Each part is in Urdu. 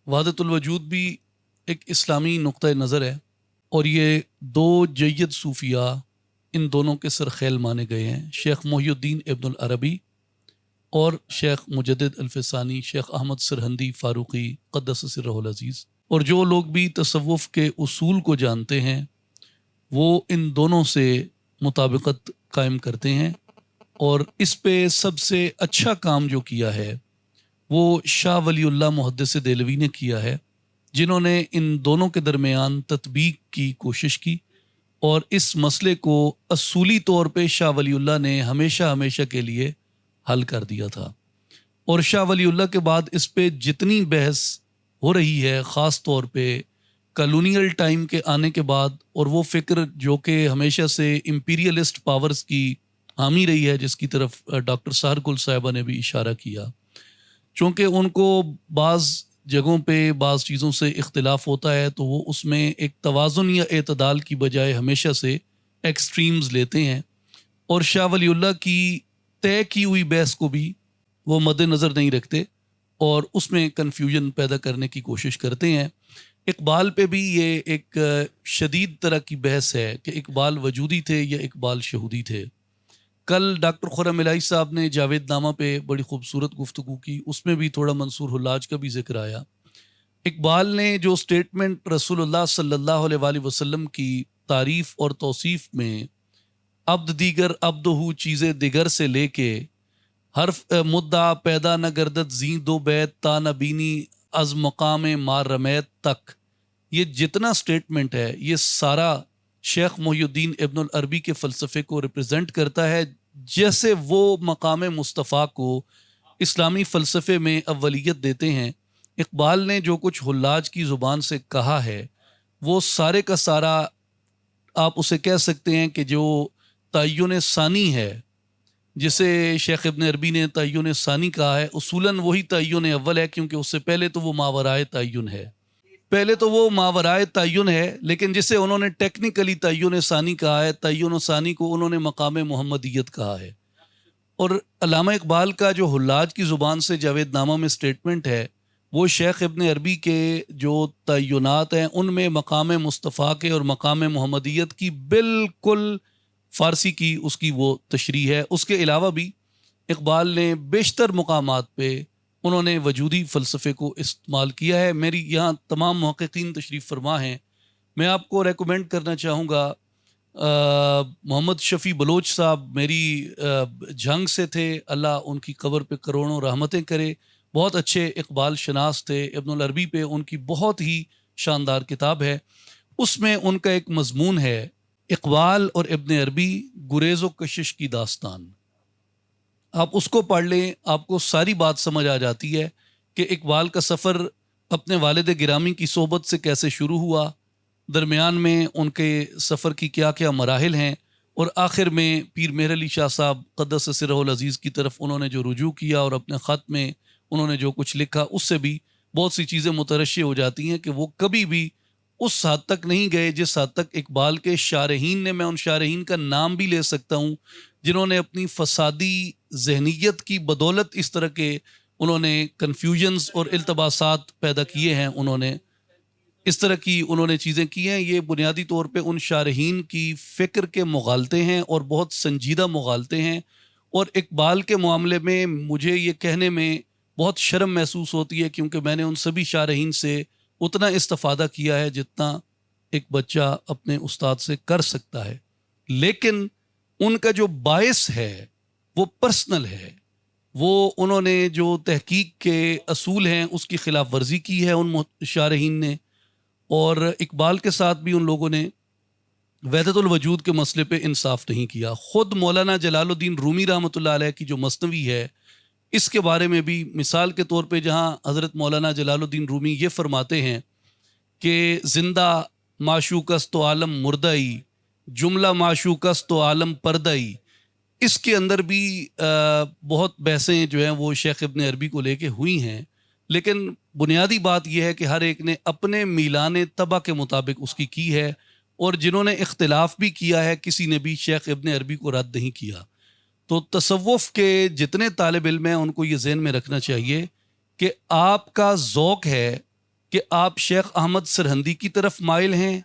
وحدت الوجود بھی ایک اسلامی نقطہ نظر ہے، اور یہ دو جید صوفیاء ان دونوں کے سرخیل مانے گئے ہیں، شیخ محی الدین ابن العربی اور شیخ مجدد الفسانی، شیخ احمد سرہندی فاروقی قدس سرہ العزیز۔ اور جو لوگ بھی تصوف کے اصول کو جانتے ہیں وہ ان دونوں سے مطابقت قائم کرتے ہیں، اور اس پہ سب سے اچھا کام جو کیا ہے وہ شاہ ولی اللہ محدث دہلوی نے کیا ہے، جنہوں نے ان دونوں کے درمیان تطبیق کی کوشش کی، اور اس مسئلے کو اصولی طور پہ شاہ ولی اللہ نے ہمیشہ کے لیے حل کر دیا تھا۔ اور شاہ ولی اللہ کے بعد اس پہ جتنی بحث ہو رہی ہے، خاص طور پہ کالونیل ٹائم کے آنے کے بعد، اور وہ فکر جو کہ ہمیشہ سے امپیریلسٹ پاورز کی حامی رہی ہے، جس کی طرف ڈاکٹر سہر گل صاحبہ نے بھی اشارہ کیا، چونکہ ان کو بعض جگہوں پہ بعض چیزوں سے اختلاف ہوتا ہے تو وہ اس میں ایک توازن یا اعتدال کی بجائے ہمیشہ سے ایکسٹریمز لیتے ہیں، اور شاہ ولی اللہ کی طے کی ہوئی بحث کو بھی وہ مد نظر نہیں رکھتے اور اس میں کنفیوژن پیدا کرنے کی کوشش کرتے ہیں۔ اقبال پہ بھی یہ ایک شدید طرح کی بحث ہے کہ اقبال وجودی تھے یا اقبال شہودی تھے۔ کل ڈاکٹر خرم الہی صاحب نے جاوید نامہ پہ بڑی خوبصورت گفتگو کی، اس میں بھی تھوڑا منصور حلاج کا بھی ذکر آیا۔ اقبال نے جو سٹیٹمنٹ رسول اللہ صلی اللہ علیہ وآلہ وسلم کی تعریف اور توصیف میں عبد دیگر عبد ہو چیزیں دیگر سے لے کے حرف مدعا پیدا نہ گردد زیں دو بیت تا نہ بینی از مقام مار رمیت تک، یہ جتنا سٹیٹمنٹ ہے یہ سارا شیخ محی الدین ابن العربی کے فلسفے کو ریپرزینٹ کرتا ہے، جیسے وہ مقام مصطفیٰ کو اسلامی فلسفے میں اولیت دیتے ہیں۔ اقبال نے جو کچھ حلاج کی زبان سے کہا ہے وہ سارے کا سارا آپ اسے کہہ سکتے ہیں کہ جو تعین ثانی ہے، جسے شیخ ابن عربی نے تعین ثانی کہا ہے، اصولاً وہی تعین اول ہے، کیونکہ اس سے پہلے تو وہ ماورائے تعین ہے، ماورائے تعین ہے، لیکن جسے انہوں نے ٹیکنیکلی تعین ثانی کہا ہے، تعین ثانی کو انہوں نے مقام محمدیت کہا ہے۔ اور علامہ اقبال کا جو حلاج کی زبان سے جاوید نامہ میں سٹیٹمنٹ ہے وہ شیخ ابن عربی کے جو تعینات ہیں ان میں مقام مصطفیٰ کے اور مقام محمدیت کی بالکل فارسی کی اس کی وہ تشریح ہے۔ اس کے علاوہ بھی اقبال نے بیشتر مقامات پہ انہوں نے وجودی فلسفے کو استعمال کیا ہے۔ میری یہاں تمام محققین تشریف فرما ہیں، میں آپ کو ریکمینڈ کرنا چاہوں گا، محمد شفیع بلوچ صاحب میری جھنگ سے تھے، اللہ ان کی قبر پہ کروڑوں رحمتیں کرے، بہت اچھے اقبال شناس تھے۔ ابن العربی پہ ان کی بہت ہی شاندار کتاب ہے، اس میں ان کا ایک مضمون ہے اقبال اور ابن عربی گریز و کشش کی داستان۔ آپ اس کو پڑھ لیں، آپ کو ساری بات سمجھ آ جاتی ہے کہ اقبال کا سفر اپنے والد گرامی کی صحبت سے کیسے شروع ہوا، درمیان میں ان کے سفر کی کیا کیا مراحل ہیں، اور آخر میں پیر مہر علی شاہ صاحب قدس سرہ العزیز کی طرف انہوں نے جو رجوع کیا اور اپنے خط میں انہوں نے جو کچھ لکھا، اس سے بھی بہت سی چیزیں مترشح ہو جاتی ہیں کہ وہ کبھی بھی اس حد تک نہیں گئے جس حد تک اقبال کے شارحین نے، میں ان شارحین کا نام بھی لے سکتا ہوں جنہوں نے اپنی فسادی ذہنیت کی بدولت اس طرح کے انہوں نے کنفیوژنز اور التباسات پیدا کیے ہیں، انہوں نے اس طرح کی انہوں نے چیزیں کی ہیں۔ یہ بنیادی طور پہ ان شارحین کی فکر کے مغالطے ہیں اور بہت سنجیدہ مغالطے ہیں، اور اقبال کے معاملے میں مجھے یہ کہنے میں بہت شرم محسوس ہوتی ہے، کیونکہ میں نے ان سبھی شارحین سے اتنا استفادہ کیا ہے جتنا ایک بچہ اپنے استاد سے کر سکتا ہے، لیکن ان کا جو باعث ہے وہ پرسنل ہے، وہ انہوں نے جو تحقیق کے اصول ہیں اس کی خلاف ورزی کی ہے ان شارحین نے، اور اقبال کے ساتھ بھی ان لوگوں نے وحدت الوجود کے مسئلے پہ انصاف نہیں کیا۔ خود مولانا جلال الدین رومی رحمۃ اللہ علیہ کی جو مثنوی ہے اس کے بارے میں بھی مثال کے طور پہ جہاں حضرت مولانا جلال الدین رومی یہ فرماتے ہیں کہ زندہ معشوق است و عالم مردئی، جملہ معشوق است و عالم پردئی، اس کے اندر بھی بہت بحثیں جو ہیں وہ شیخ ابن عربی کو لے کے ہوئی ہیں، لیکن بنیادی بات یہ ہے کہ ہر ایک نے اپنے میلان طبع کے مطابق اس کی ہے، اور جنہوں نے اختلاف بھی کیا ہے کسی نے بھی شیخ ابن عربی کو رد نہیں کیا۔ تو تصوف کے جتنے طالب علم ہیں ان کو یہ ذہن میں رکھنا چاہیے کہ آپ کا ذوق ہے کہ آپ شیخ احمد سرہندی کی طرف مائل ہیں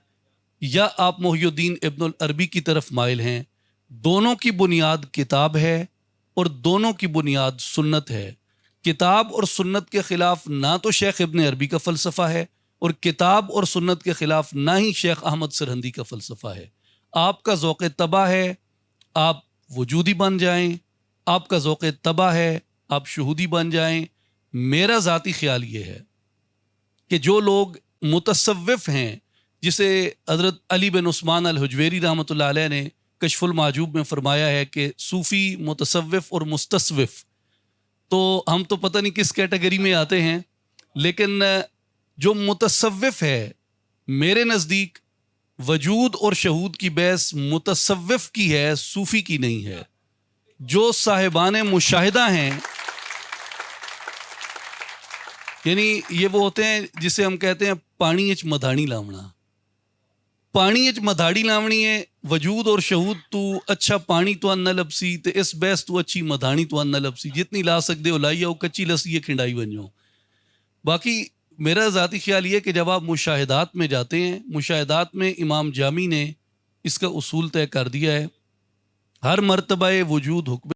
یا آپ محی الدین ابن العربی کی طرف مائل ہیں، دونوں کی بنیاد کتاب ہے اور دونوں کی بنیاد سنت ہے۔ کتاب اور سنت کے خلاف نہ تو شیخ ابن عربی کا فلسفہ ہے اور کتاب اور سنت کے خلاف نہ ہی شیخ احمد سرہندی کا فلسفہ ہے۔ آپ کا ذوق طبع ہے آپ وجودی بن جائیں، آپ کا ذوق طبع ہے آپ شہودی بن جائیں۔ میرا ذاتی خیال یہ ہے کہ جو لوگ متصوف ہیں، جسے حضرت علی بن عثمان الحجویری رحمۃ اللہ علیہ نے کشف المحجوب میں فرمایا ہے کہ صوفی، متصوف اور مستصوف، تو ہم تو پتہ نہیں کس کیٹیگری میں آتے ہیں، لیکن جو متصوف ہے میرے نزدیک وجود اور شہود کی بحث متصوف کی ہے، صوفی کی نہیں ہے۔ جو صاحبان مشاہدہ ہیں، یعنی یہ وہ ہوتے ہیں جسے ہم کہتے ہیں پانی اچ مدھاڑی لاونا، پانی اچ مدھاڑی لاونی ہے، وجود اور شہود تو اچھا پانی تو نہ لبسی تے اس بحث تو اچھی مدھاڑی تو نہ لبسی، جتنی لا سکتے ہو لائی آؤ، کچی لسی ہے کھنڈائی بن جاؤ۔ باقی میرا ذاتی خیال یہ کہ جب آپ مشاہدات میں جاتے ہیں، مشاہدات میں امام جامی نے اس کا اصول طے کر دیا ہے، ہر مرتبہ وجود حکم